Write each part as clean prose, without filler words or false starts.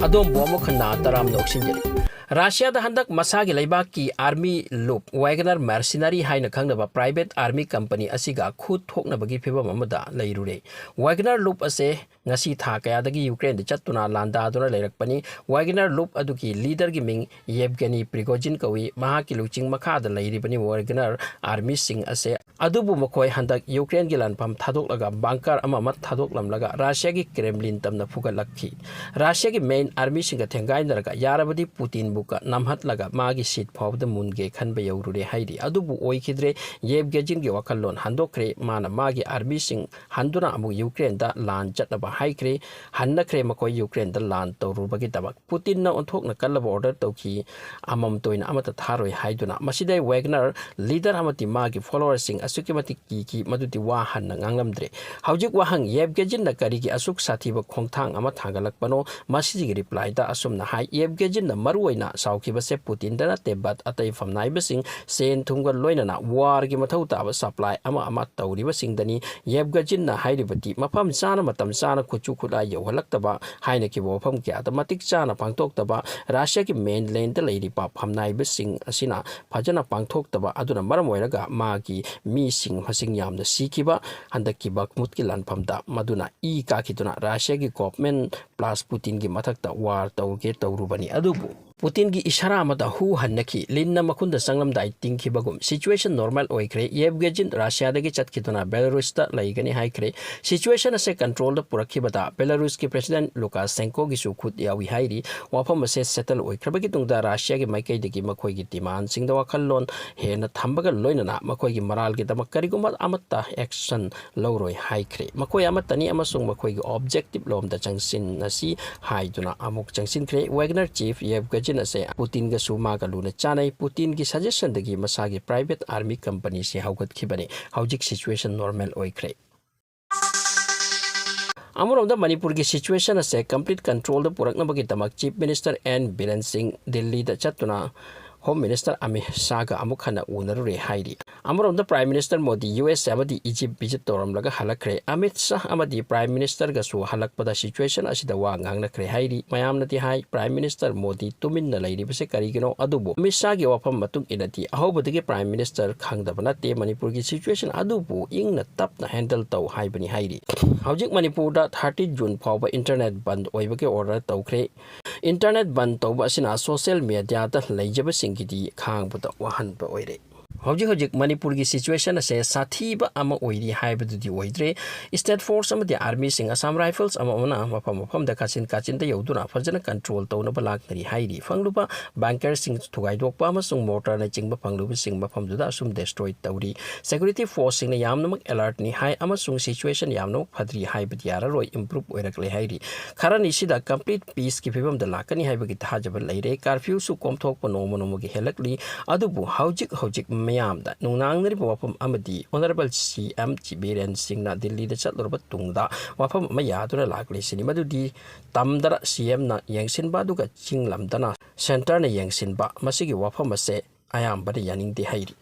Adom Bomo Khana Taram Noxinjari. Russia the Handak Masagi Laibaki Army Loop Wegner Mercenary Haina Kangaba private army company Asiga Khut Hokna Bagi Piva Mamada Lairure. Wegner Loop Ase Ngasi Takayadagi Ukraine the Chatuna Landa Dona Lerakpani Wegner Loop Aduki leader giming Yevgeny Prigozhin Kawi Mahaki Luching Makada Lady Bani Wegner Army Sing Ase Adubu Makoi Handak Ukraine Gilan Pam Tadok Laga Bankar Amamat Tadok Lamlaga Russia gi Kremlin Tamna Fuga Lakhi Russia gi main army Singa Tengai Naraga Yarabadi Putin Buka Namhat Laga Magi seat Pov the Moon Ge Kan Bayuri Heidi Adubu Oikidre Yevgeny Wakalon Handokre Mana Magi army Sing Handuna Amu Ukraine da Land Jataba Haikre Hanakre Makoi Ukraine the land to Rubagi Tabak Putin na on Tok na Kalab order Toki Amam Toin Amata Taroi Haiduna Maside Wegner leader Amati Magi followers Sing Asukimati Kiki Maduti Wahan Nangamdre Houjik Wahang Yevgeny na Kariki Asuk Satiba Kongtang Amatangalak Pano Masiji reply da Asum na Hai Yevgeny na Maruina Saukibase Putin dana Tebat Atay from Naibasing Sen Tunga Loinana War Gimatauta supply Ama Amatau Rivasing Dani Yevgeny na Haidibati Mapam Sana Matam Sana Kuchukula Yohalaktaba Hainaki Wopam Kiatamatic Sana Pangtok Taba Russia ki mainland the lady pop Ham Naibasing Asina Pajana Pangtok Taba Aduna Maramoiraga Magi Mi Sing Hasing Yam the Sikiba and the Kibak Mutkilan Pamda Maduna E Kakituna Russia ki Kopmen plus Putin gi Matakta War Tauge Taurubani Adubu Putin gi ishara amada hu hannaki linna makunda sanglam dai tingki bagum situation normal oikre Yevgeny Russia dagi chatkituna Belarus ta laigani haikre situation ase control da purakibada Belarus ki president Lukashenko gi sukhut yawi hairi wafam ase settle oikrabagi tungda Russia gi maikai dagi makoi gi demand singda wakallon hena thambaga loinana makoi gi moral gi damak kariguma amatta action loroi haikre makoi amatani amasung makoi gi objective lom da changsin nasi haiduna amuk changsin kre Wegner chief Yevgeny Putin ga suma ga luna chanai Putin gi suggestion dagi masagi private army company se haugat khibani houjik situation normal oikre Among the Manipur gi situation ase complete control the purakna bagi tamak chief minister and Biren Singh Delhi da chatuna Home Minister Amit Shah Amukhana Unare Hairi. Among the Prime Minister Modi US Amadi Egypt visit Toram Laga Halakre Amit Shah Amadi Prime Minister Gasu Halakpada situation as the Wang Nakre Hairi Mayam Nati Hai Prime Minister Modi Tumin the Lady Karigino Adubu Mishagi Wapam Matuk Inati Ahobadi Prime Minister Kang the Banate Manipurgi situation Adubu Ing na tap na handle tau Haibani Hairi. Houjik Manipur da 30 June Power Internet Band Oibake order Taukre Internet Band Tobasina social media that Lajabasing Gidi Kang Buta Wahan Oire. Houjik Manipur gi situation ase Sathiba ama oiri haibadi oidre State Force ama the army sing Assam Rifles ama ona mapam da kachin da yauduna fajana control tawna balak nari hairi fangluba banker sing thugai dokpa ama sung motor na chingba fangluba sing mapam duda sum destroy tawri security force sing na yamnamak alert ni hai ama sung situation yamnamak phadri haibadi yara roi improve oirakle hairi kharani sida complete peace ki phibam da lakani haibagi thajaba leire curfew su komthok pa nomo gi helakli adubu houjik Mayamda Nunang Wapam Amadi Honorable CM Biren Singh na Delhi the Chatluba Tungda Wapam Mayadura Lakli Cinema Dudi Tamdara CM na Yangsin Baduga Ching Lamdana Center na Yangsin Ba Masigi Wapam Mase Ayam Badi Yaning de Hairi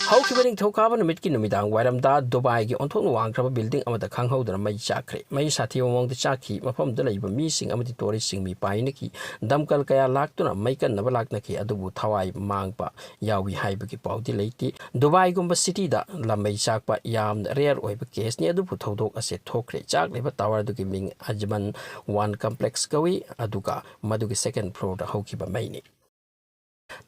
How Kibbering Tokavan Mitki Numidang Waramda Dubai Onton Wangkraba building Amada Kang Holder May Chakre May Sati among the Chaki Mapam de Labor missing Amatory Sing Me Painiki Damkal Kaya Laktuna Makan Navalaknaki Adubu Tawai Mangpa Yawi Haibaki Pau Delati Dubai Gumba City da Lamay Chakpa Yam rare Oiba case near Dupu Todok as a Tokre Chak Labor Tower to giving Ajman 1 complex Kawi Aduka Maduki second pro the Hokiba Maini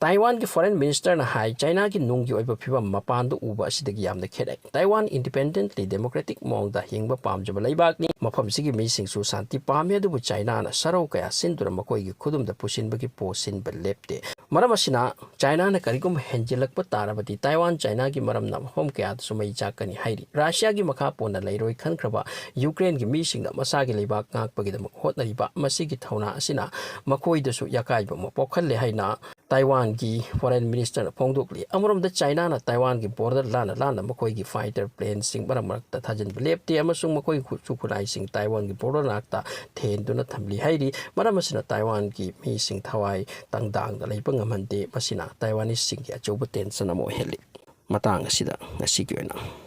Taiwan ki foreign minister na hai China ki nunggi oiba phiba mapandu uba asidagi yamna khedai Taiwan independently democratic mong da hingba pamjaba leibak ni mafam sigi mi singsu santi pame adubu China na sarau kaya sindura makoi gi khudum da pusinba ki posin ba lepte maram asina China na karigum henjilakpa tarabati Taiwan China ki maram na mafam kaya sumai chakani hairi Russia ki makha pona leiroi khankraba Ukraine ki mi singda masagi leibak ngakpagi da hotnariba masigi thauna asina makoi da su yakaiba mo pokhalle haina Taiwan ki foreign minister Pongdukli Amurum the China na Taiwan ki border lana makoi ki fighter plane sing marak ta thajan lepte amasung makoi chukunai sing Taiwan ki border nakta then duna thamli hairi maramasina Taiwan ki mi sing thawai tangdang da leipang amante masina Taiwanese sing ki achoba tension amo heli matang asida nasi ki oina